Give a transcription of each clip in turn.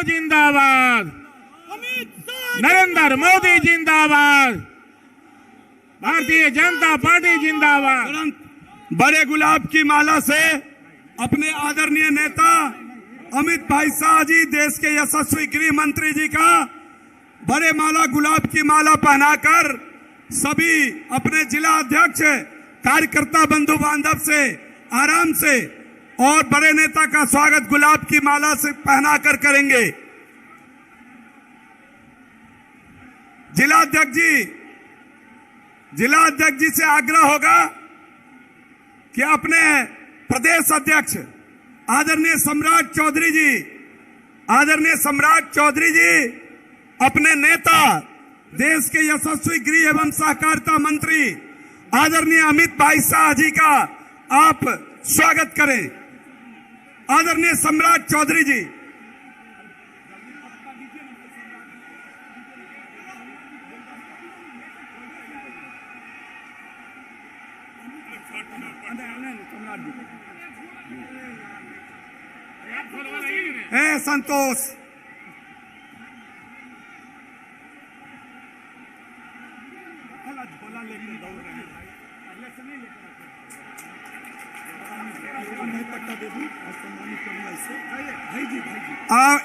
जिंदाबाद, नरेंद्र मोदी जिंदाबाद, भारतीय जनता पार्टी जिंदाबाद। बड़े गुलाब की माला से अपने आदरणीय नेता अमित भाई शाह जी, देश के यशस्वी गृह मंत्री जी का बड़े गुलाब की माला पहनाकर सभी अपने जिला अध्यक्ष, कार्यकर्ता, बंधु बांधव से आराम से और बड़े नेता का स्वागत गुलाब की माला से पहनाकर करेंगे। जिला अध्यक्ष जी से आग्रह होगा कि अपने प्रदेश अध्यक्ष आदरणीय सम्राट चौधरी जी अपने नेता, देश के यशस्वी गृह एवं सहकारिता मंत्री आदरणीय अमित भाई शाह जी का आप स्वागत करें। आदरणीय सम्राट चौधरी जी। संतोष,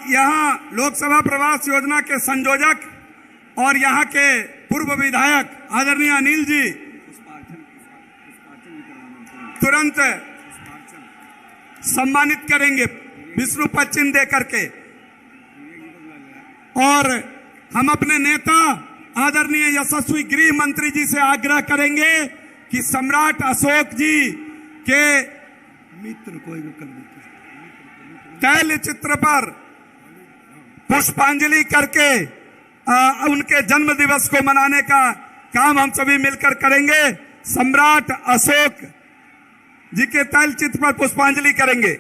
यहाँ लोकसभा प्रवास योजना के संयोजक और यहाँ के पूर्व विधायक आदरणीय अनिल जी तुरंत सम्मानित करेंगे विष्णु पद चिन्ह दे करके। और हम अपने नेता आदरणीय यशस्वी गृह मंत्री जी से आग्रह करेंगे कि सम्राट अशोक जी के मित्र को तैल चित्र पर पुष्पांजलि करके उनके जन्म दिवस को मनाने का काम हम सभी मिलकर करेंगे। सम्राट अशोक जी के तैल चित्र पर पुष्पांजलि करेंगे।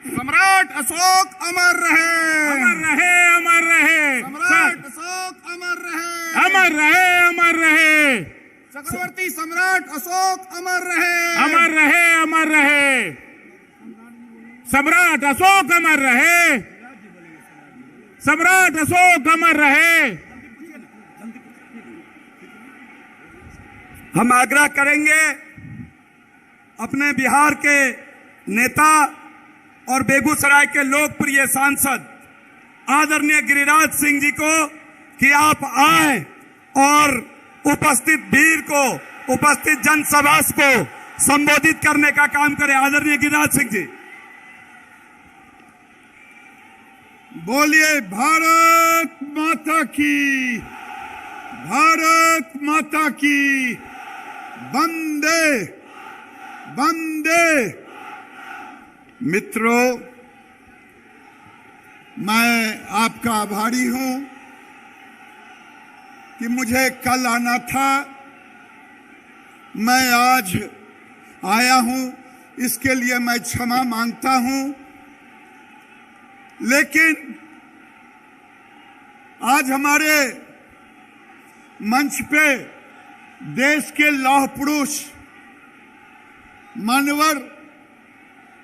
सम्राट अशोक अमर रहे, अमर रहे, अमर रहे। सम्राट अशोक अमर रहे, अमर रहे, अमर रहे। चक्रवर्ती सम्राट अशोक अमर रहे, अमर रहे, अमर रहे। सम्राट अशोक अमर रहे, सम्राट अशोक अमर रहे। हम आग्रह करेंगे अपने बिहार के नेता और बेगूसराय के लोकप्रिय सांसद आदरणीय गिरिराज सिंह जी को कि आप आए और उपस्थित भीड़ को, उपस्थित जनसभा को संबोधित करने का काम करें। आदरणीय गिरिराज सिंह जी। बोलिए भारत माता की, भारत माता की। वंदे वंदे। मित्रों, मैं आपका आभारी हूं कि मुझे कल आना था, मैं आज आया हूं, इसके लिए मैं क्षमा मांगता हूं। लेकिन आज हमारे मंच पे देश के लौह पुरुष मानवर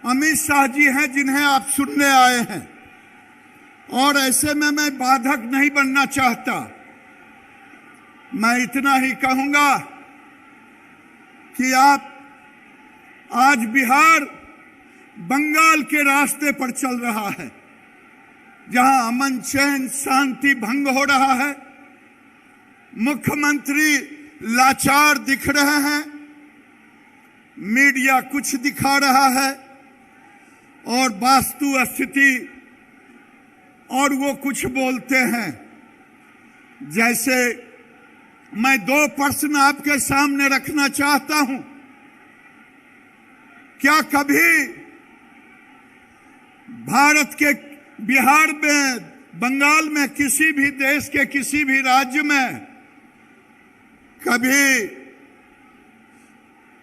अमित शाह जी हैं, जिन्हें आप सुनने आए हैं, और ऐसे में मैं बाधक नहीं बनना चाहता। मैं इतना ही कहूंगा कि आप आज बिहार बंगाल के रास्ते पर चल रहा है, जहां अमन चैन शांति भंग हो रहा है, मुख्यमंत्री लाचार दिख रहे हैं, मीडिया कुछ दिखा रहा है और वास्तु स्थिति और वो कुछ बोलते हैं। जैसे मैं दो प्रश्न आपके सामने रखना चाहता हूं। क्या कभी भारत के बिहार में, बंगाल में, किसी भी देश के किसी भी राज्य में कभी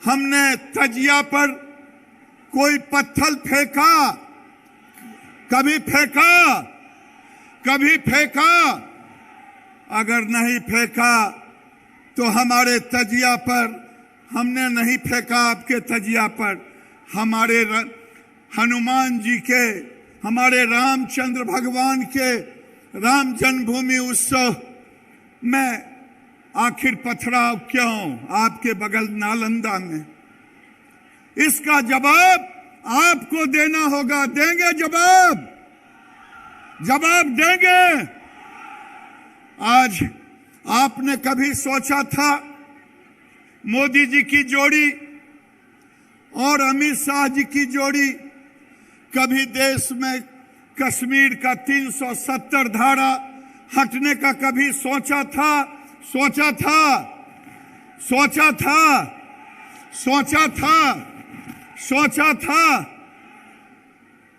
हमने तजिया पर कोई पत्थर फेंका? कभी फेंका? कभी फेंका? अगर नहीं फेंका तो हमारे तजिया पर, हमने नहीं फेंका आपके तजिया पर, हमारे हनुमान जी के, हमारे रामचंद्र भगवान के राम जन्मभूमि उत्सव में आखिर पथराव क्यों आपके बगल नालंदा में? इसका जवाब आपको देना होगा। देंगे जवाब? जवाब देंगे? आज आपने कभी सोचा था मोदी जी की जोड़ी और अमित शाह जी की जोड़ी कभी देश में कश्मीर का 370 धारा हटने का कभी सोचा था? सोचा था? सोचा था? सोचा था? सोचा था?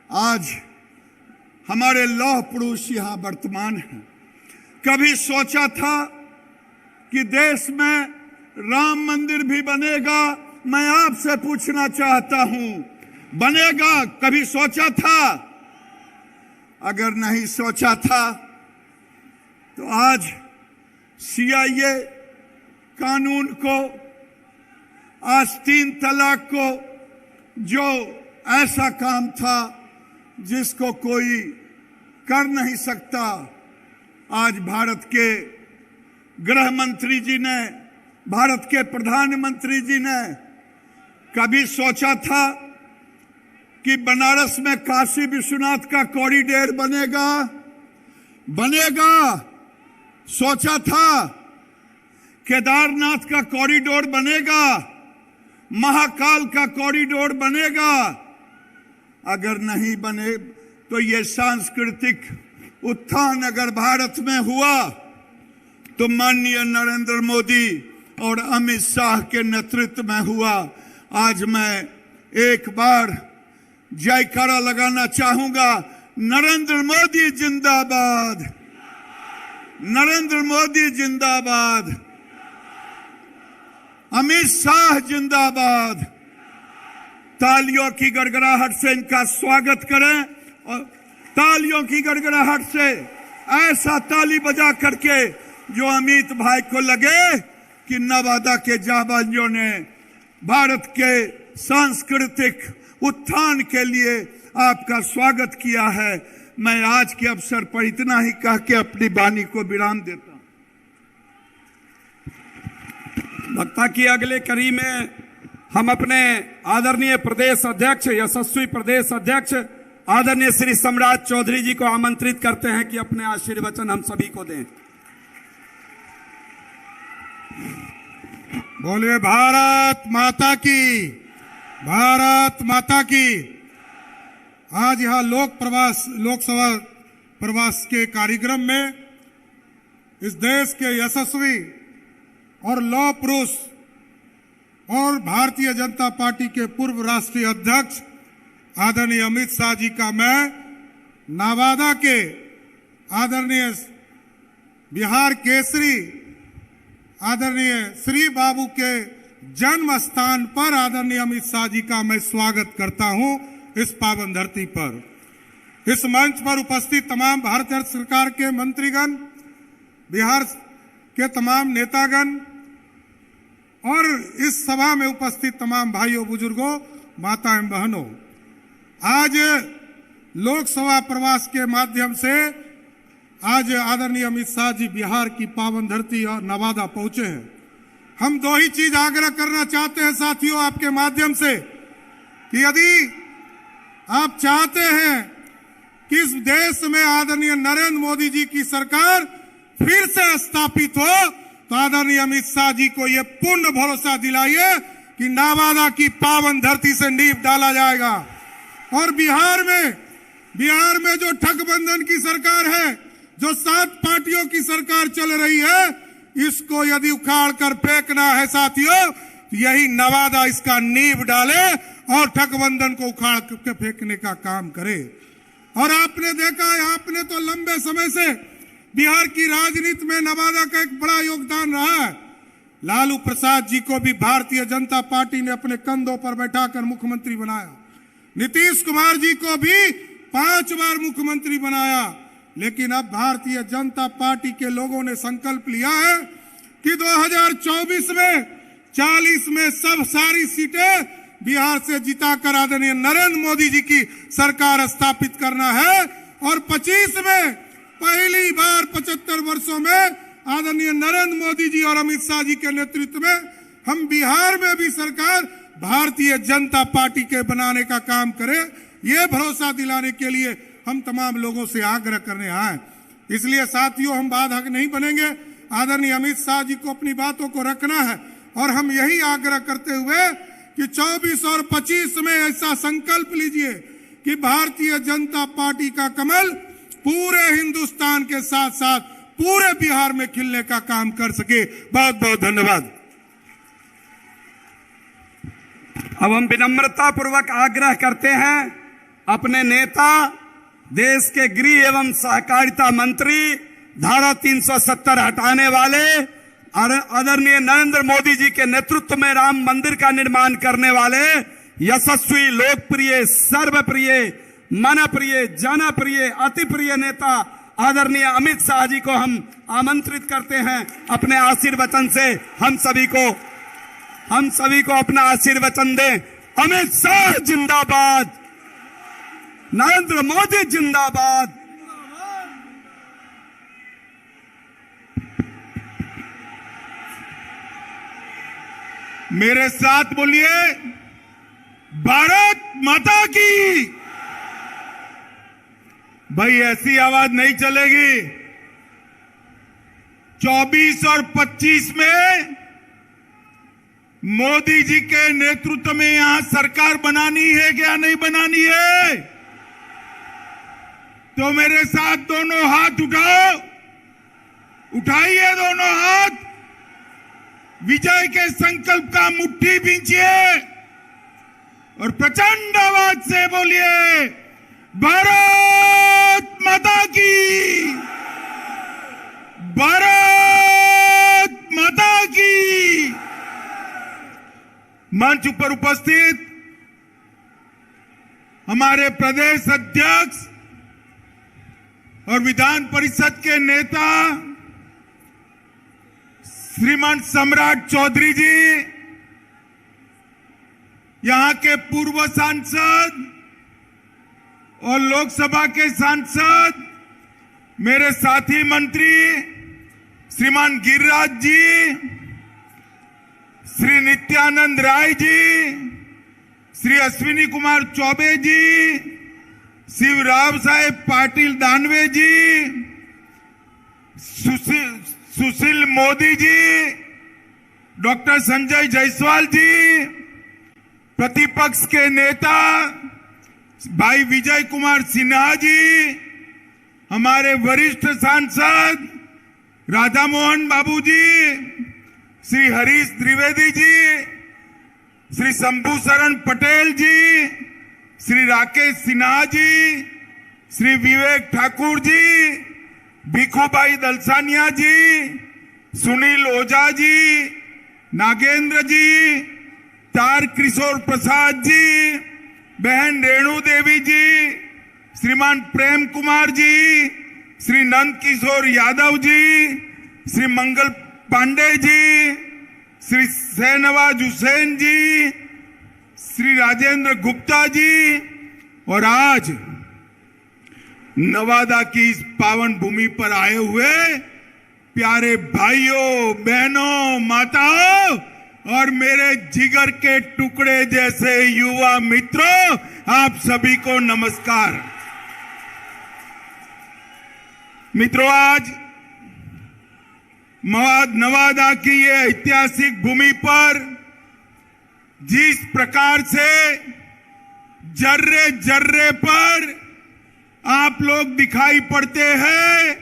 आज हमारे लौह पुरुष यहां वर्तमान हैं। कभी सोचा था कि देश में राम मंदिर भी बनेगा? मैं आपसे पूछना चाहता हूं, बनेगा? कभी सोचा था? अगर नहीं सोचा था तो आज सीआईए कानून को, आज 3 तलाक को, जो ऐसा काम था जिसको कोई कर नहीं सकता, आज भारत के गृह मंत्री जी ने, भारत के प्रधानमंत्री जी ने कभी सोचा था कि बनारस में काशी विश्वनाथ का कॉरिडोर बनेगा? बनेगा? सोचा था केदारनाथ का कॉरिडोर बनेगा? महाकाल का कॉरिडोर बनेगा? अगर नहीं बने तो ये सांस्कृतिक उत्थान अगर भारत में हुआ तो माननीय नरेंद्र मोदी और अमित शाह के नेतृत्व में हुआ। आज मैं एक बार जयकारा लगाना चाहूंगा, नरेंद्र मोदी जिंदाबाद, नरेंद्र मोदी जिंदाबाद, अमित शाह जिंदाबाद। तालियों की गड़गड़ाहट से इनका स्वागत करें और तालियों की गड़गड़ाहट से ऐसा ताली बजा करके जो अमित भाई को लगे कि नवादा के जाबाजियों ने भारत के सांस्कृतिक उत्थान के लिए आपका स्वागत किया है। मैं आज के अवसर पर इतना ही कह के अपनी वाणी को विराम देता हूं। वक्ता की अगले कड़ी में हम अपने आदरणीय प्रदेश अध्यक्ष, यशस्वी प्रदेश अध्यक्ष आदरणीय श्री सम्राट चौधरी जी को आमंत्रित करते हैं कि अपने आशीर्वचन हम सभी को दें। बोलिए भारत माता की, भारत माता की। आज यहां लोकसभा प्रवास के कार्यक्रम में इस देश के यशस्वी और लौह पुरुष और भारतीय जनता पार्टी के पूर्व राष्ट्रीय अध्यक्ष आदरणीय अमित शाह जी का मैं नवादा के आदरणीय बिहार केसरी आदरणीय श्री बाबू के जन्म स्थान पर आदरणीय अमित शाह जी का मैं स्वागत करता हूं इस पावन धरती पर। इस मंच पर उपस्थित तमाम भारतीय सरकार के मंत्रीगण, बिहार के तमाम नेतागण और इस सभा में उपस्थित तमाम भाइयों, बुजुर्गों, माता एवं बहनों, आज लोकसभा प्रवास के माध्यम से आज आदरणीय अमित शाह जी बिहार की पावन धरती और नवादा पहुंचे हैं। हम दो ही चीज आग्रह करना चाहते हैं साथियों आपके माध्यम से कि यदि आप चाहते हैं कि इस देश में आदरणीय नरेंद्र मोदी जी की सरकार फिर से स्थापित हो तो आदरणीय अमित शाह जी को यह पूर्ण भरोसा दिलाइए कि नवादा की पावन धरती से नींव डाला जाएगा और बिहार में जो ठगबंधन की सरकार है, जो 7 पार्टियों की सरकार चल रही है, इसको यदि उखाड़ कर फेंकना है साथियों, यही नवादा इसका नींव डाले और ठगबंधन को उखाड़ के फेंकने का काम करे। और आपने देखा है, आपने तो लंबे समय से बिहार की राजनीति में नवादा का एक बड़ा योगदान रहा है। लालू प्रसाद जी को भी भारतीय जनता पार्टी ने अपने कंधों पर बैठाकर मुख्यमंत्री बनाया, नीतीश कुमार जी को भी 5 बार मुख्यमंत्री बनाया। लेकिन अब भारतीय जनता पार्टी के लोगों ने संकल्प लिया है कि 2024 में 40 में सब सारी सीटें बिहार से जिताकर आदरणीय नरेंद्र मोदी जी की सरकार स्थापित करना है। और 25 में पहली बार 75 वर्षों में आदरणीय नरेंद्र मोदी जी और अमित शाह जी के नेतृत्व में हम बिहार में भी सरकार भारतीय जनता पार्टी के बनाने का काम करें, ये भरोसा दिलाने के लिए हम तमाम लोगों से आग्रह करने आए। इसलिए साथियों, हम बाधक नहीं बनेंगे। आदरणीय अमित शाह जी को अपनी बातों को रखना है और हम यही आग्रह करते हुए कि 24 और 25 में ऐसा संकल्प लीजिए कि भारतीय जनता पार्टी का कमल पूरे हिंदुस्तान के साथ साथ पूरे बिहार में खिलने का काम कर सके। बहुत बहुत धन्यवाद। अब हम विनम्रता पूर्वक आग्रह करते हैं अपने नेता, देश के गृह एवं सहकारिता मंत्री, धारा 370 हटाने वाले आदरणीय नरेंद्र मोदी जी के नेतृत्व में राम मंदिर का निर्माण करने वाले यशस्वी, लोकप्रिय, सर्वप्रिय, मनप्रिय, जनप्रिय, अति प्रिय नेता आदरणीय अमित शाह जी को हम आमंत्रित करते हैं अपने आशीर्वचन से हम सभी को अपना आशीर्वचन दें। अमित शाह जिंदाबाद, नरेंद्र मोदी जिंदाबाद। मेरे साथ बोलिए, भारत माता की। भाई ऐसी आवाज नहीं चलेगी। 24 और 25 में मोदी जी के नेतृत्व में यहां सरकार बनानी है क्या नहीं बनानी है? तो मेरे साथ दोनों हाथ उठाओ, उठाइए दोनों हाथ, विजय के संकल्प का मुट्ठी बींचिए और प्रचंड आवाज से बोलिए, भारत माता की, भारत माता की। मंच पर उपस्थित हमारे प्रदेश अध्यक्ष और विधान परिषद के नेता श्रीमान सम्राट चौधरी जी, यहां के पूर्व सांसद और लोकसभा के सांसद, मेरे साथी मंत्री श्रीमान गिरिराज जी, श्री नित्यानंद राय जी, श्री अश्विनी कुमार चौबे जी, शिवराव साहेब पाटिल दानवे जी, सुशील मोदी जी, डॉक्टर संजय जायसवाल जी, प्रतिपक्ष के नेता भाई विजय कुमार सिन्हा जी, हमारे वरिष्ठ सांसद राधा मोहन बाबू जी, श्री हरीश द्विवेदी जी, श्री शंभू शरण पटेल जी, श्री राकेश सिन्हा जी, श्री विवेक ठाकुर जी, भिखूभाई दलसानिया जी, सुनील ओझा जी, नागेंद्र जी, तार किशोर प्रसाद जी, बहन रेणु देवी जी, श्रीमान प्रेम कुमार जी, श्री नंद किशोर यादव जी, श्री मंगल पांडे जी, श्री शहनवाज हुसैन जी, श्री राजेंद्र गुप्ता जी, और आज नवादा की इस पावन भूमि पर आए हुए प्यारे भाइयों, बहनों, माताओं और मेरे जिगर के टुकड़े जैसे युवा मित्रों, आप सभी को नमस्कार। मित्रों, आज नवादा की ये ऐतिहासिक भूमि पर जिस प्रकार से जर्रे जर्रे पर आप लोग दिखाई पड़ते हैं,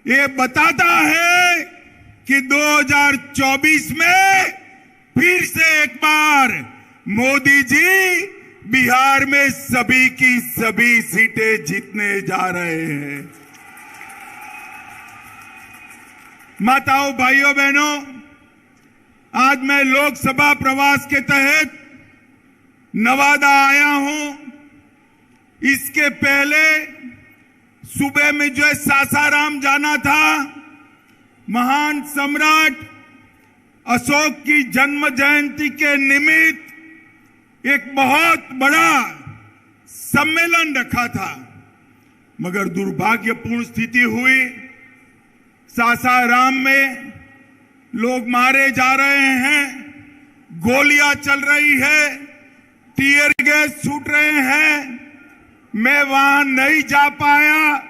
ये बताता है कि 2024 में फिर से एक बार मोदी जी बिहार में सभी की सभी सीटें जीतने जा रहे हैं। माताओं, भाइयों, बहनों, आज मैं लोकसभा प्रवास के तहत नवादा आया हूं। इसके पहले सुबह में जो सासाराम जाना था, महान सम्राट अशोक की जन्म जयंती के निमित्त एक बहुत बड़ा सम्मेलन रखा था, मगर दुर्भाग्यपूर्ण स्थिति हुई। सासाराम में लोग मारे जा रहे हैं, गोलियां चल रही है, टीयर गैस छूट रहे हैं। मैं वहां नहीं जा पाया।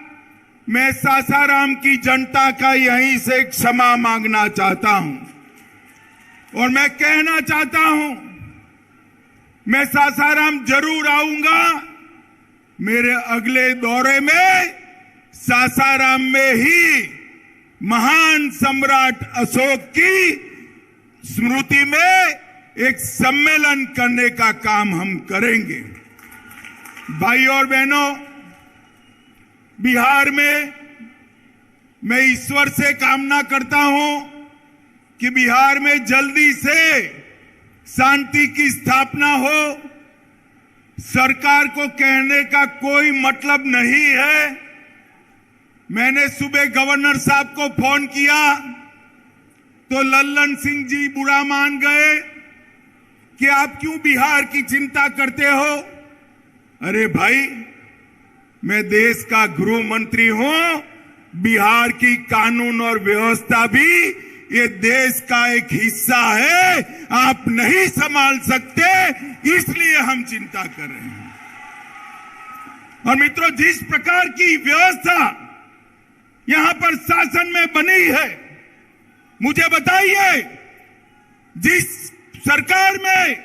मैं सासाराम की जनता का यहीं से क्षमा मांगना चाहता हूं और मैं कहना चाहता हूं, मैं सासाराम जरूर आऊंगा। मेरे अगले दौरे में सासाराम में ही महान सम्राट अशोक की स्मृति में एक सम्मेलन करने का काम हम करेंगे। भाई और बहनों, बिहार में मैं ईश्वर से कामना करता हूं कि बिहार में जल्दी से शांति की स्थापना हो। सरकार को कहने का कोई मतलब नहीं है। मैंने सुबह गवर्नर साहब को फोन किया तो लल्लन सिंह जी बुरा मान गए कि आप क्यों बिहार की चिंता करते हो। अरे भाई, मैं देश का गृह मंत्री हूं। बिहार की कानून और व्यवस्था भी ये देश का एक हिस्सा है। आप नहीं संभाल सकते, इसलिए हम चिंता कर रहे हैं। और मित्रों, जिस प्रकार की व्यवस्था यहां पर शासन में बनी है, मुझे बताइए, जिस सरकार में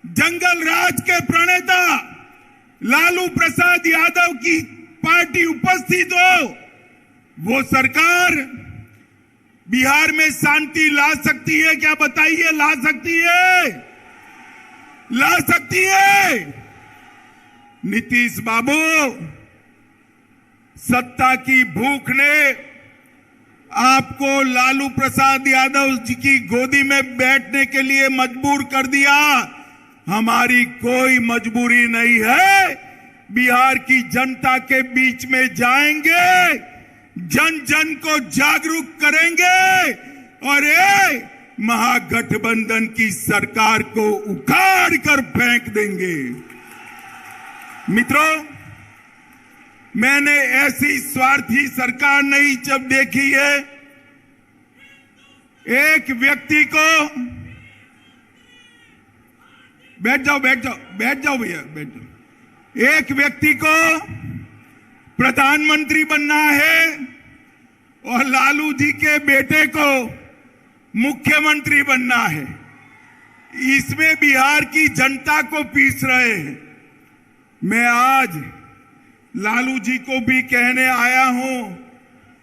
जंगल राज के प्रणेता लालू प्रसाद यादव की पार्टी उपस्थित हो, वो सरकार बिहार में शांति ला सकती है क्या? बताइए, ला सकती है? ला सकती है? नीतीश बाबू, सत्ता की भूख ने आपको लालू प्रसाद यादव जी की गोदी में बैठने के लिए मजबूर कर दिया। हमारी कोई मजबूरी नहीं है। बिहार की जनता के बीच में जाएंगे, जन जन को जागरूक करेंगे और ये महागठबंधन की सरकार को उखाड़ कर फेंक देंगे। मित्रों, मैंने ऐसी स्वार्थी सरकार नहीं जब देखी है। एक व्यक्ति को, बैठ जाओ भैया, बैठ जाओ। एक व्यक्ति को प्रधानमंत्री बनना है और लालू जी के बेटे को मुख्यमंत्री बनना है। इसमें बिहार की जनता को पीस रहे हैं। मैं आज लालू जी को भी कहने आया हूं,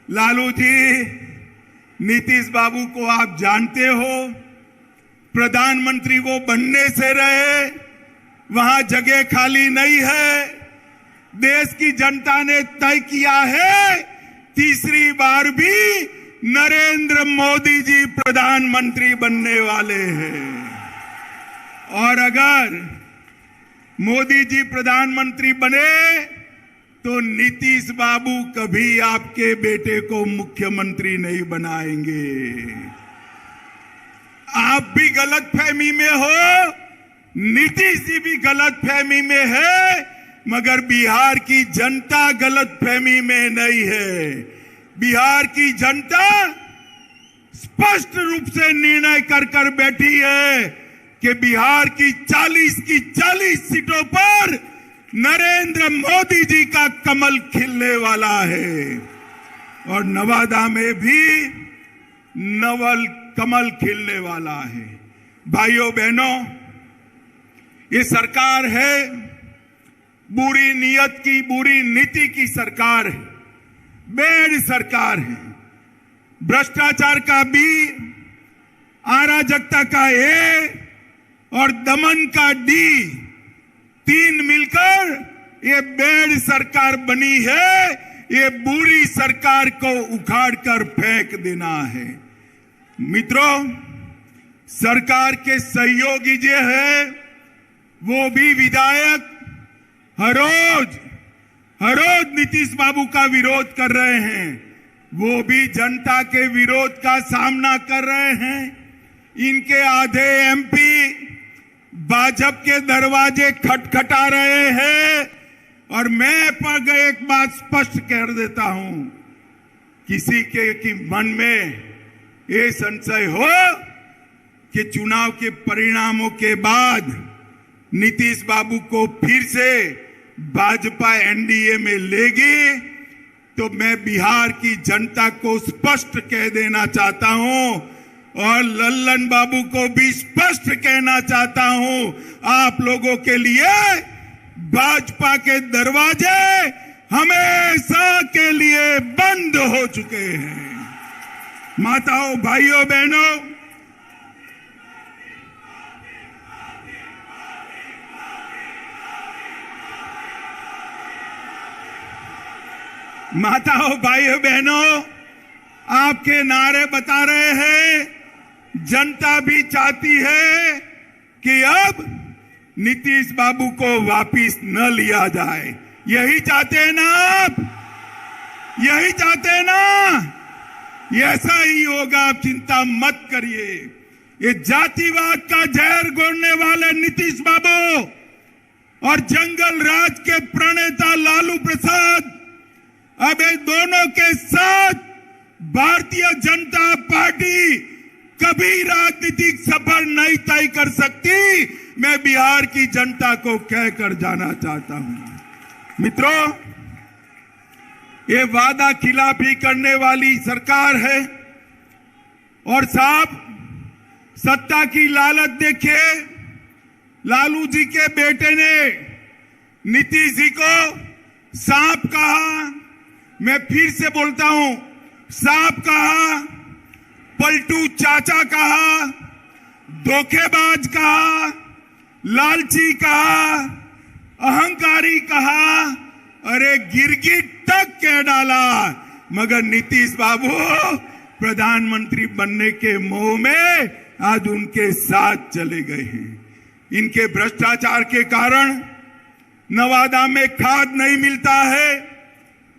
लालू जी, नीतीश बाबू को आप जानते हो, प्रधानमंत्री वो बनने से रहे, वहां जगह खाली नहीं है। देश की जनता ने तय किया है, तीसरी बार भी नरेंद्र मोदी जी प्रधानमंत्री बनने वाले हैं। और अगर मोदी जी प्रधानमंत्री बने तो नीतीश बाबू कभी आपके बेटे को मुख्यमंत्री नहीं बनाएंगे। आप भी गलतफहमी में हो, नीतीश जी भी गलतफहमी में है, मगर बिहार की जनता गलतफहमी में नहीं है। बिहार की जनता स्पष्ट रूप से निर्णय कर बैठी है कि बिहार की 40 सीटों पर नरेंद्र मोदी जी का कमल खिलने वाला है और नवादा में भी नवल कमल खिलने वाला है। भाइयों बहनों, ये सरकार है बुरी नीयत की, बुरी नीति की सरकार है, बेड सरकार है। भ्रष्टाचार का बी, अराजकता का ए और दमन का डी, तीन मिलकर ये बेड सरकार बनी है। ये बुरी सरकार को उखाड़ कर फेंक देना है। मित्रों, सरकार के सहयोगी जो है वो भी विधायक हर रोज नीतीश बाबू का विरोध कर रहे हैं। वो भी जनता के विरोध का सामना कर रहे हैं। इनके आधे एमपी भाजपा के दरवाजे खटखटा रहे हैं। और मैं पर एक बात स्पष्ट कर देता हूं, किसी के कि मन में ये संशय हो कि चुनाव के परिणामों के बाद नीतीश बाबू को फिर से भाजपा एनडीए में लेगी, तो मैं बिहार की जनता को स्पष्ट कह देना चाहता हूं और लल्लन बाबू को भी स्पष्ट कहना चाहता हूं, आप लोगों के लिए भाजपा के दरवाजे हमेशा के लिए बंद हो चुके हैं। माताओं, भाइयों, बहनों, भाइयों बहनों, आपके नारे बता रहे हैं, जनता भी चाहती है कि अब नीतीश बाबू को वापिस न लिया जाए। यही चाहते हैं ना आप? यही चाहते हैं ना? ऐसा ही होगा, आप चिंता मत करिए। ये जातिवाद का जहर घोलने वाले नीतीश बाबू और जंगल राज के प्रणेता लालू प्रसाद अब इन दोनों के साथ भारतीय जनता पार्टी कभी राजनीतिक सफर नहीं तय कर सकती, मैं बिहार की जनता को कहकर जाना चाहता हूं। मित्रों, ये वादा खिलाफी करने वाली सरकार है और साहब सत्ता की लालच देखिए। लालू जी के बेटे ने नीतीश जी को सांप कहा, मैं फिर से बोलता हूं, सांप कहा, पलटू चाचा कहा, धोखेबाज कहा, लालची कहा, अहंकारी कहा, अरे गिरगिट तक कह डाला। मगर नीतीश बाबू प्रधानमंत्री बनने के मोह में आज उनके साथ चले गए हैं। इनके भ्रष्टाचार के कारण नवादा में खाद नहीं मिलता है,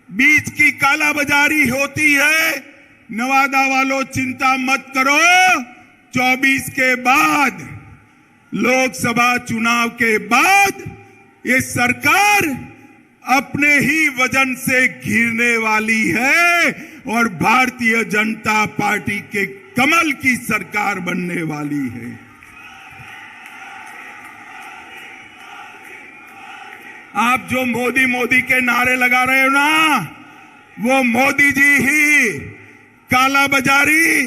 बीज की कालाबाजारी होती है। नवादा वालों, चिंता मत करो, 24 के बाद, लोकसभा चुनाव के बाद ये सरकार अपने ही वजन से घिरने वाली है और भारतीय जनता पार्टी के कमल की सरकार बनने वाली है। आप जो मोदी मोदी के नारे लगा रहे हो ना, वो मोदी जी ही काला बाजारी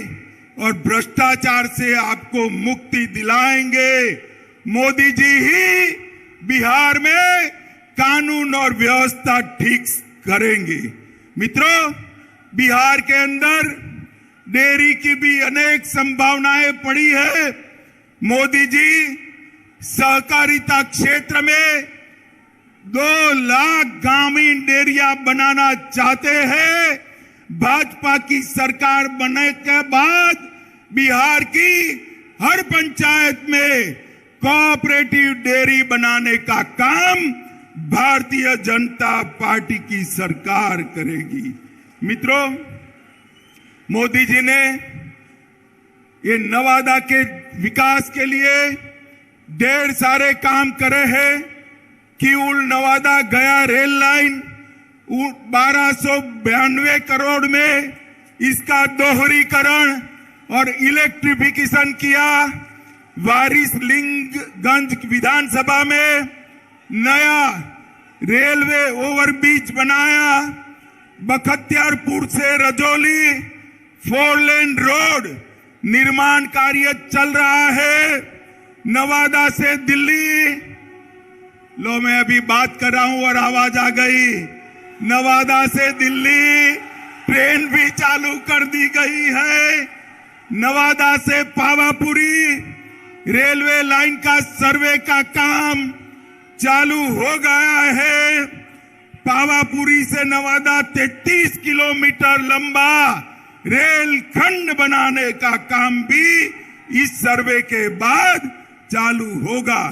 और भ्रष्टाचार से आपको मुक्ति दिलाएंगे। मोदी जी ही बिहार में कानून और व्यवस्था ठीक करेंगे। मित्रों, बिहार के अंदर डेयरी की भी अनेक संभावनाएं पड़ी है। मोदी जी सहकारिता क्षेत्र में 2 लाख ग्रामीण डेयरिया बनाना चाहते हैं। भाजपा की सरकार बनने के बाद बिहार की हर पंचायत में कोऑपरेटिव डेयरी बनाने का काम भारतीय जनता पार्टी की सरकार करेगी। मित्रों, मोदी जी ने ये नवादा के विकास के लिए ढेर सारे काम करे हैं। किऊल नवादा गया रेल लाइन 1292 करोड़ में इसका दोहरीकरण और इलेक्ट्रिफिकेशन किया। वारिसलिंगगंज विधानसभा में नया रेलवे ओवरब्रिज बनाया। बख्तियारपुर से रजौली 4 लेन रोड निर्माण कार्य चल रहा है। नवादा से दिल्ली, लो मैं अभी बात कर रहा हूं और आवाज आ गई, नवादा से दिल्ली ट्रेन भी चालू कर दी गई है। नवादा से पावापुरी रेलवे लाइन का सर्वे का काम चालू हो गया है। पावापुरी से नवादा 33 किलोमीटर लंबा रेल खंड बनाने का काम भी इस सर्वे के बाद चालू होगा।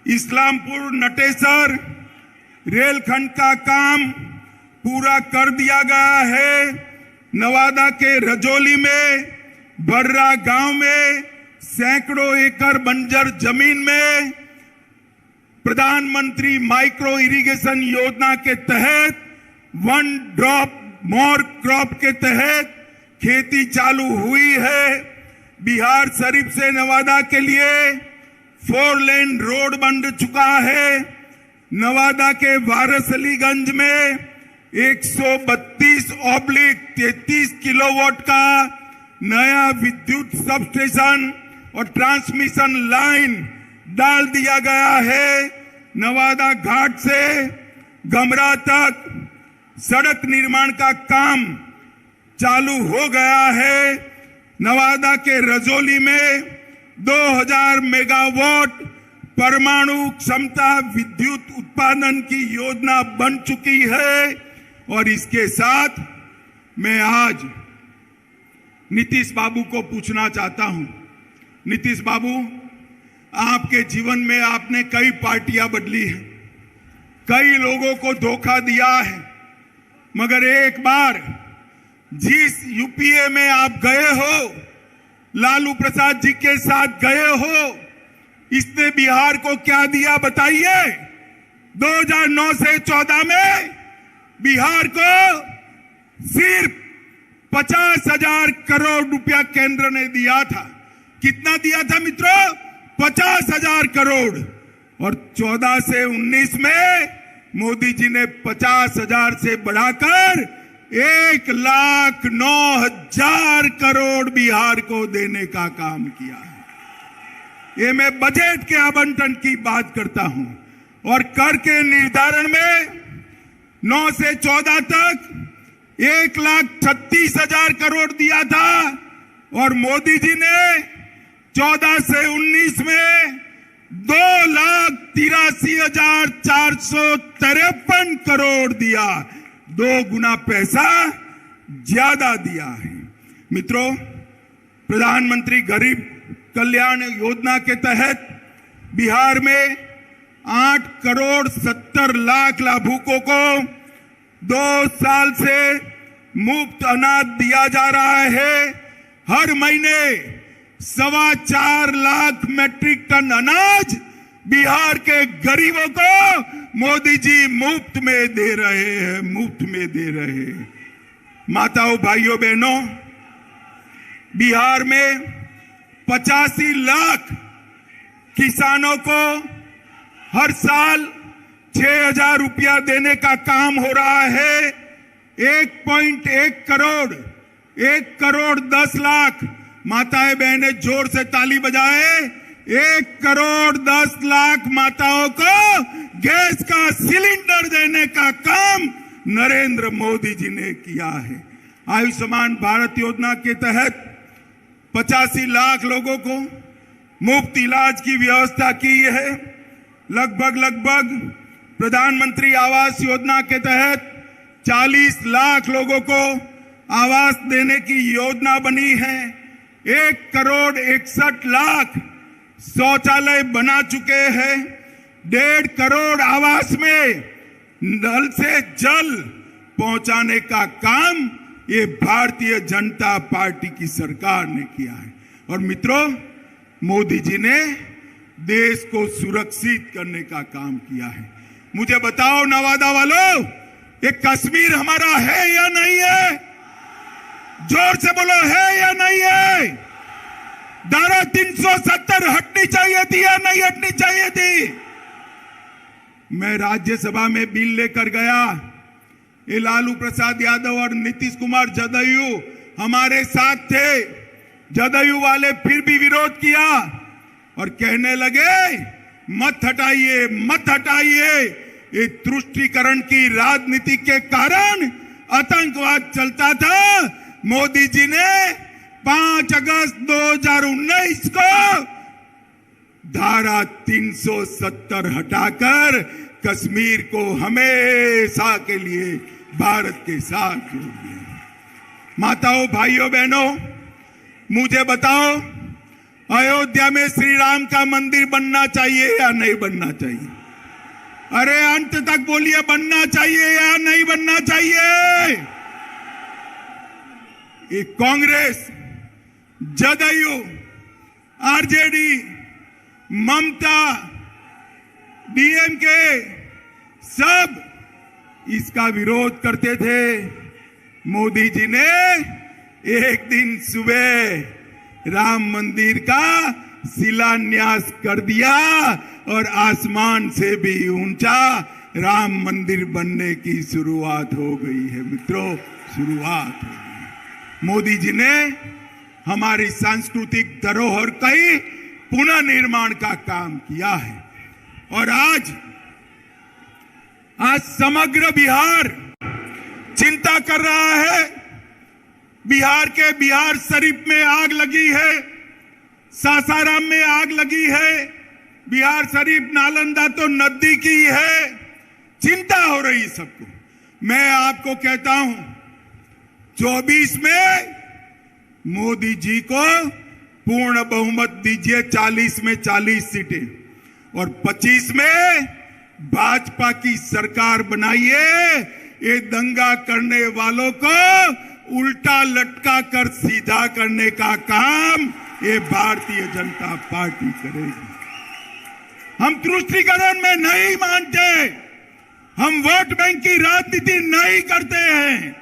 इस्लामपुर नटेसर रेलखंड का काम पूरा कर दिया गया है। नवादा के रजौली में बर्रा गांव में सैकड़ों एकड़ बंजर जमीन में प्रधानमंत्री माइक्रो इरिगेशन योजना के तहत वन ड्रॉप मोर क्रॉप के तहत खेती चालू हुई है। बिहार शरीफ से नवादा के लिए 4 लेन रोड बन चुका है। नवादा के वारसलीगंज में 132/33 किलोवाट का नया विद्युत सबस्टेशन और ट्रांसमिशन लाइन डाल दिया गया है। नवादा घाट से गमरा तक सड़क निर्माण का काम चालू हो गया है। नवादा के रजौली में 2000 मेगावाट परमाणु क्षमता विद्युत उत्पादन की योजना बन चुकी है। और इसके साथ मैं आज नीतीश बाबू को पूछना चाहता हूं, नीतीश बाबू, आपके जीवन में आपने कई पार्टियां बदली हैं, कई लोगों को धोखा दिया है, मगर एक बार जिस यूपीए में आप गए हो, लालू प्रसाद जी के साथ गए हो, इसने बिहार को क्या दिया बताइए। 2009 से 14 में बिहार को सिर्फ 50,000 करोड़ रुपया केंद्र ने दिया था। कितना दिया था मित्रों? 50,000 करोड़। और 14 से 19 में मोदी जी ने 50,000 से बढ़ाकर 1,09,000 करोड़ बिहार को देने का काम किया है। ये मैं बजट के आवंटन की बात करता हूं। और कर के निर्धारण में 9 से 14 तक 1,36,000 करोड़ दिया था और मोदी जी ने 14 से 19 में 2,83,453 करोड़ दिया। 2 गुना पैसा ज्यादा दिया है। मित्रों, प्रधानमंत्री गरीब कल्याण योजना के तहत बिहार में 8,70,00,000 लाभुकों को 2 साल से मुफ्त अनाज दिया जा रहा है। हर महीने 4.25 लाख मैट्रिक टन अनाज बिहार के गरीबों को मोदी जी मुफ्त में दे रहे हैं, मुफ्त में दे रहे हैं। माताओं, भाइयों, बहनों, बिहार में 85 लाख किसानों को हर साल 6,000 रुपया देने का काम हो रहा है। 1.1 करोड़, 1,10,00,000 माताएं बहनें जोर से ताली बजाए। 1,10,00,000 माताओं को गैस का सिलेंडर देने का काम नरेंद्र मोदी जी ने किया है। आयुष्मान भारत योजना के तहत 85 लाख लोगों को मुफ्त इलाज की व्यवस्था की है। लगभग प्रधानमंत्री आवास योजना के तहत 40 लाख लोगों को आवास देने की योजना बनी है। 1,61,00,000 शौचालय बना चुके हैं। 1.5 करोड़ आवास में नल से जल पहुंचाने का काम ये भारतीय जनता पार्टी की सरकार ने किया है। और मित्रों, मोदी जी ने देश को सुरक्षित करने का काम किया है। मुझे बताओ नवादा वालों, ये कश्मीर हमारा है या नहीं है? जोर से बोलो, है या नहीं है? धारा 370 हटनी चाहिए थी या नहीं हटनी चाहिए थी? मैं राज्यसभा में बिल लेकर गया। ये लालू प्रसाद यादव और नीतीश कुमार जदयू हमारे साथ थे। जदयू वाले फिर भी विरोध किया और कहने लगे मत हटाइए, मत हटाइए। ये तुष्टीकरण की राजनीति के कारण आतंकवाद चलता था। मोदी जी ने 5 अगस्त 2019 को धारा 370 हटाकर कश्मीर को हमेशा के लिए भारत के साथ जोड़ दिया। माताओं, भाइयों, बहनों, मुझे बताओ, अयोध्या में श्री राम का मंदिर बनना चाहिए या नहीं बनना चाहिए? अरे अंत तक बोलिए, बनना चाहिए या नहीं बनना चाहिए? ये कांग्रेस, जदयू आरजेडी, ममता, डीएमके सब इसका विरोध करते थे। मोदी जी ने एक दिन सुबह राम मंदिर का शिलान्यास कर दिया और आसमान से भी ऊंचा राम मंदिर बनने की शुरुआत हो गई है मित्रों, शुरुआत हो गई। मोदी जी ने हमारी सांस्कृतिक धरोहर का ही पुनः निर्माण का काम किया है और आज समग्र बिहार चिंता कर रहा है। बिहार के बिहार शरीफ में आग लगी है, सासाराम में आग लगी है, बिहार शरीफ नालंदा तो नजदीक ही है। चिंता हो रही सबको। मैं आपको कहता हूं 24 में मोदी जी को पूर्ण बहुमत दीजिए, 40 में 40 सीटें, और 25 में भाजपा की सरकार बनाइए। ये दंगा करने वालों को उल्टा लटका कर सीधा करने का काम ये भारतीय जनता पार्टी करेगी। हम तुष्टीकरण में नहीं मानते, हम वोट बैंक की राजनीति नहीं करते हैं,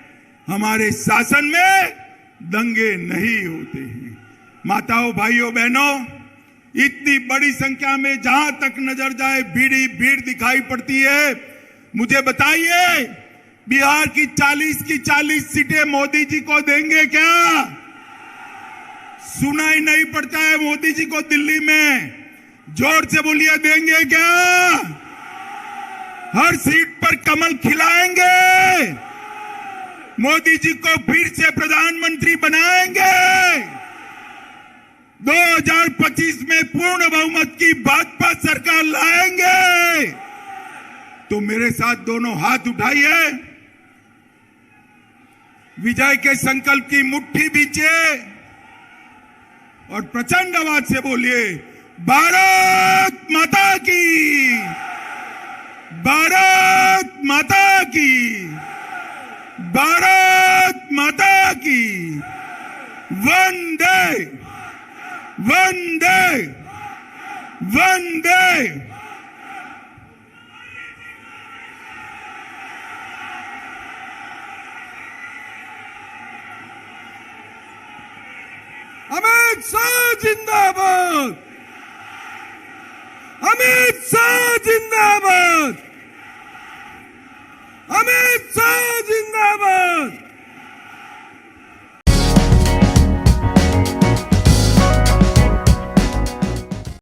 हमारे शासन में दंगे नहीं होते हैं। माताओं, भाइयों, बहनों, इतनी बड़ी संख्या में जहां तक नजर जाए भीड़ दिखाई पड़ती है। मुझे बताइए, बिहार की 40 सीटें मोदी जी को देंगे क्या? सुनाई नहीं पड़ता है मोदी जी को दिल्ली में, जोर से बोलिए, देंगे क्या? हर सीट पर कमल खिलाएंगे, मोदी जी को फिर से प्रधानमंत्री बनाएंगे, 2025 में पूर्ण बहुमत की भाजपा सरकार लाएंगे। तो मेरे साथ दोनों हाथ उठाइए, विजय के संकल्प की मुट्ठी बीचिए और प्रचंड आवाज से बोलिए, भारत माता की, भारत माता की, भारत माता की। वंदे वंदे वंदे। अमित शाह जिंदाबाद, अमित शाह जिंदाबाद, अमित शाह जिंदाबाद।